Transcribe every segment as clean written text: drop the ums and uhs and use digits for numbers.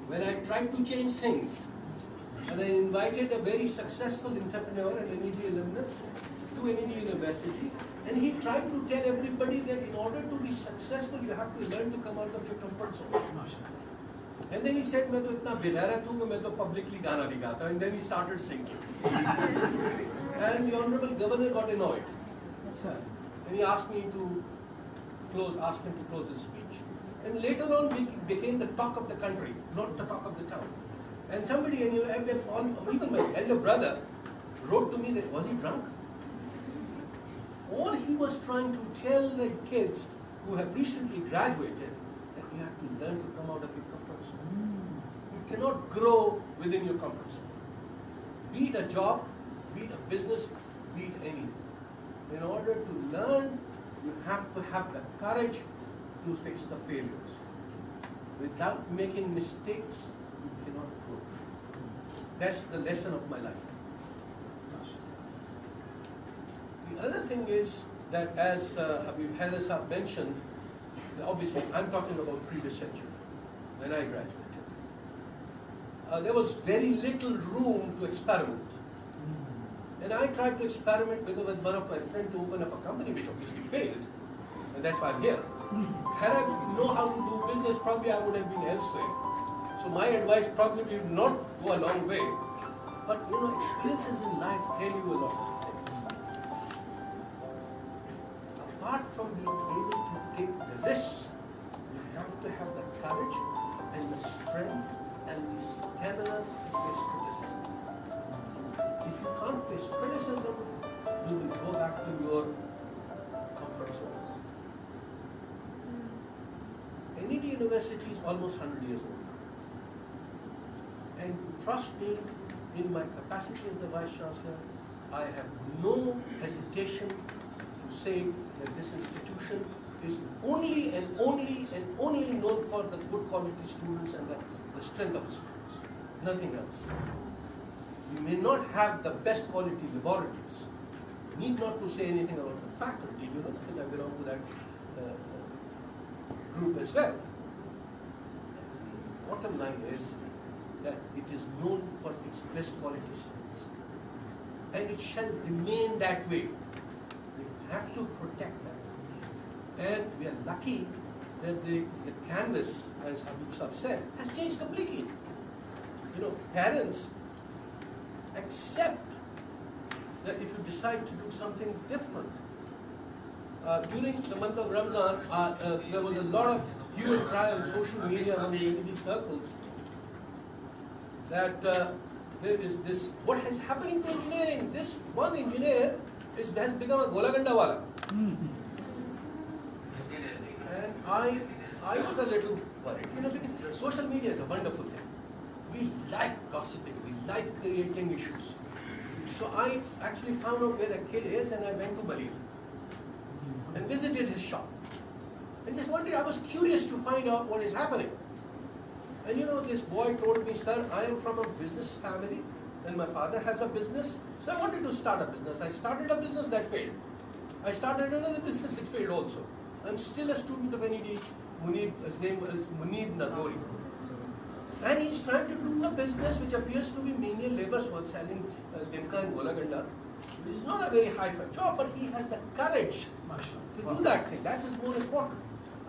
when I tried to change things. And I invited a very successful entrepreneur and NED alumnus to NED University, and he tried to tell everybody that in order to be successful, you have to learn to come out of your comfort zone. And then he said, मैं तो इतना बेगैरत हूँ कि मैं तो publicly गाना भी गाता हूँ. And then he started singing. And the Honorable Governor got annoyed. And he asked me to ask him to close his speech. And later on, became the talk of the country, not the talk of the town. And somebody, even my elder brother, wrote to me that, was he drunk? All he was trying to tell the kids who have recently graduated that you have to learn to come out of your comfort zone. You cannot grow within your comfort zone. Be it a job, be it a business, be it anything. In order to learn, you have to have the courage to face the failures. Without making mistakes, you cannot grow. That's the lesson of my life. The other thing is that, as Habib Haider Saab mentioned, obviously I'm talking about previous century, when I graduated. There was very little room to experiment. And I tried to experiment with one of my friends to open up a company, which obviously failed. And that's why I'm here. Had I known how to do business, probably I would have been elsewhere. So my advice probably would not go a long way. But experiences in life tell you a lot of things. Apart from being able to take the risks, you have to have the courage and the strength and the stamina to face criticism. If you can't face criticism, you will go back to your comfort zone. NED University is almost 100 years old. And trust me, in my capacity as the Vice Chancellor, I have no hesitation to say that this institution is only known for the good quality students and the strength of the students. Nothing else. We may not have the best quality laboratories. Need not to say anything about the faculty, because I belong to that group as well. Bottom line is that it is known for its best quality students. And it shall remain that way. We have to protect that. And we are lucky that the canvas, as Habib Saab said, has changed completely. Parents accept that if you decide to do something different. During the month of Ramzan, there was a lot of hue and cry on social media among the NED circles that there is this, what is happening to engineering? This one engineer has become a golaganda wala. And I was a little worried, because social media is a wonderful thing. We like gossiping, we like creating issues. So I actually found out where the kid is, and I went to Malir and visited his shop. And just one day I was curious to find out what is happening. And this boy told me, sir, I am from a business family, and my father has a business, so I wanted to start a business. I started a business that failed. I started another business, it failed also. I'm still a student of NED, his name is Munib Nagori. And he's trying to do a business which appears to be menial labor, so selling limca and golaganda, which is not a very high-fi job, but he has the courage to do that thing. That is more important.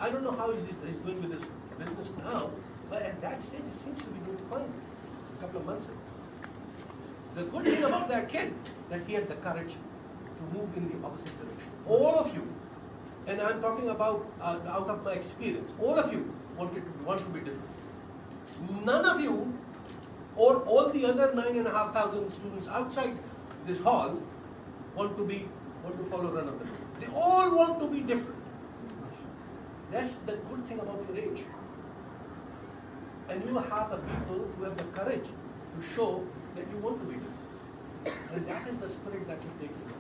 I don't know how he's doing with his business now, but at that stage it seems to be doing fine. A couple of months ago. The good thing about that kid, that he had the courage to move in the opposite direction. All of you, and I'm talking about out of my experience, all of you want to be different. None of you, or all the other 9,500 students outside this hall, want to follow run of the mill. They all want to be different. That's the good thing about your age. And you have the people who have the courage to show that you want to be different. And that is the spirit that you take in.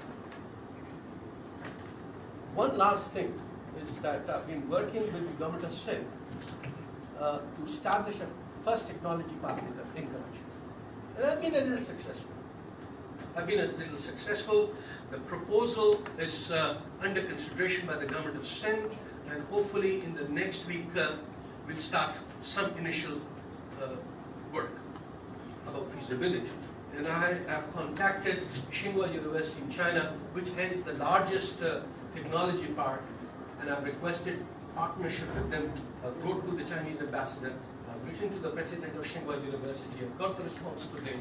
One last thing is that I've been working with the government of Sindh to establish a first technology park in Karachi. And I've been a little successful. The proposal is under consideration by the government of Sindh, and hopefully in the next week we'll start some initial work about feasibility. And I have contacted Tsinghua University in China, which has the largest technology park, and I've requested partnership with them. I've wrote to the Chinese ambassador, I've written to the president of Tsinghua University, I've got the response today.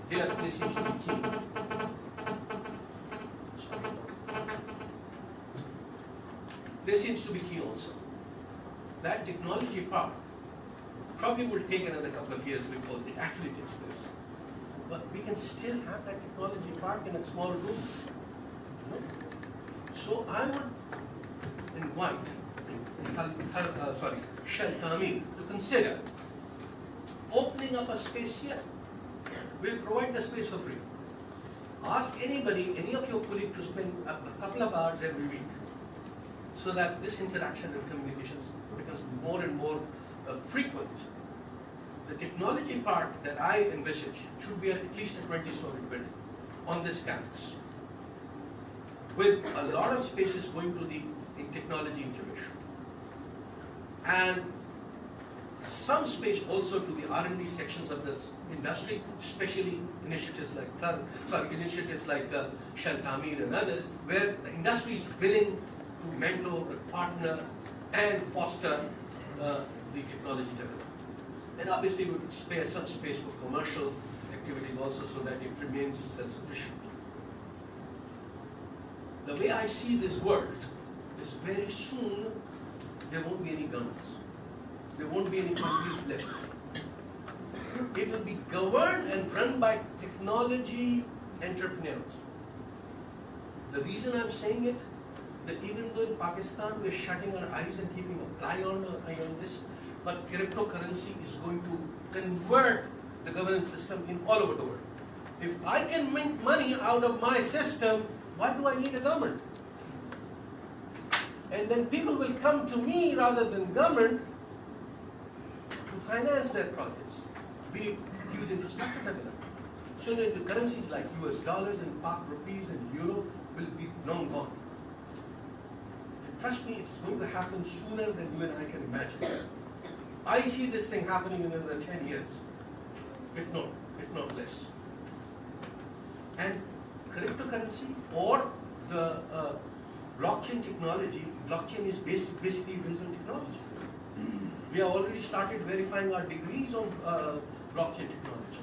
They seems to be keen. They seems to be keen also. That technology park probably will take another couple of years before it actually takes place. But we can still have that technology park in a small room. So I would invite Shell Tamir to consider opening up a space here. We'll provide the space for free. Ask anybody, any of your colleagues, to spend a couple of hours every week so that this interaction and communications becomes more and more frequent. The technology park that I envisage should be at least a 20-story building on this campus, with a lot of spaces going to the technology incubation, and some space also to the R&D sections of this industry, especially initiatives like Shell Tamir and others, where the industry is willing to mentor, partner, and foster the technology development. And obviously we would spare some space for commercial activities also, so that it remains self-sufficient. The way I see this world is very soon there won't be any governments. There won't be any countries left. It will be governed and run by technology entrepreneurs. The reason I'm saying it, that even though in Pakistan we're shutting our eyes and keeping an eye on this, but cryptocurrency is going to convert the governance system in all over the world. If I can mint money out of my system, why do I need a government? And then people will come to me rather than government to finance their projects, be it huge infrastructure development. So the currencies like US dollars and Pak rupees and euro will be long gone. And trust me, it's going to happen sooner than you and I can imagine. I see this thing happening in another 10 years, if not less. And cryptocurrency or the blockchain technology, blockchain is basically based on technology. We have already started verifying our degrees on blockchain technology.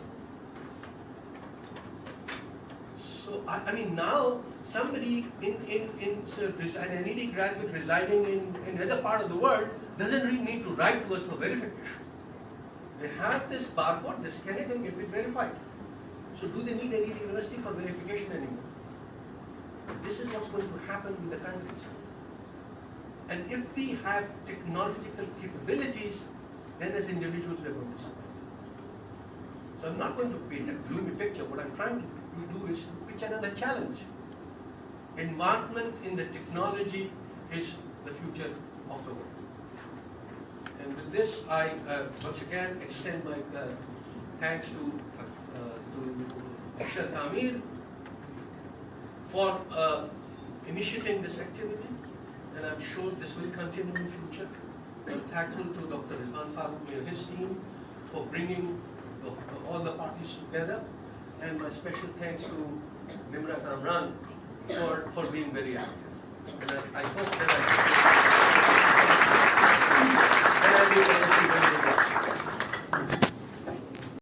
So, I mean, now somebody an NED graduate residing in another part of the world doesn't really need to write to us for verification. They have this barcode, they scan it and get it verified. So do they need any university for verification anymore? This is what's going to happen with the countries. And if we have technological capabilities, then as individuals we are going to survive. So I'm not going to paint a gloomy picture. What I'm trying to do is to pitch another challenge. Advancement in the technology is the future of the world. And with this, I once again extend my thanks to Shell Tamir for initiating this activity, and I'm sure this will continue in future. I'm thankful to Dr. Rizwan Farooqi and his team for bringing all the parties together, and my special thanks to Nimra Kamran for being very active. And I hope that I will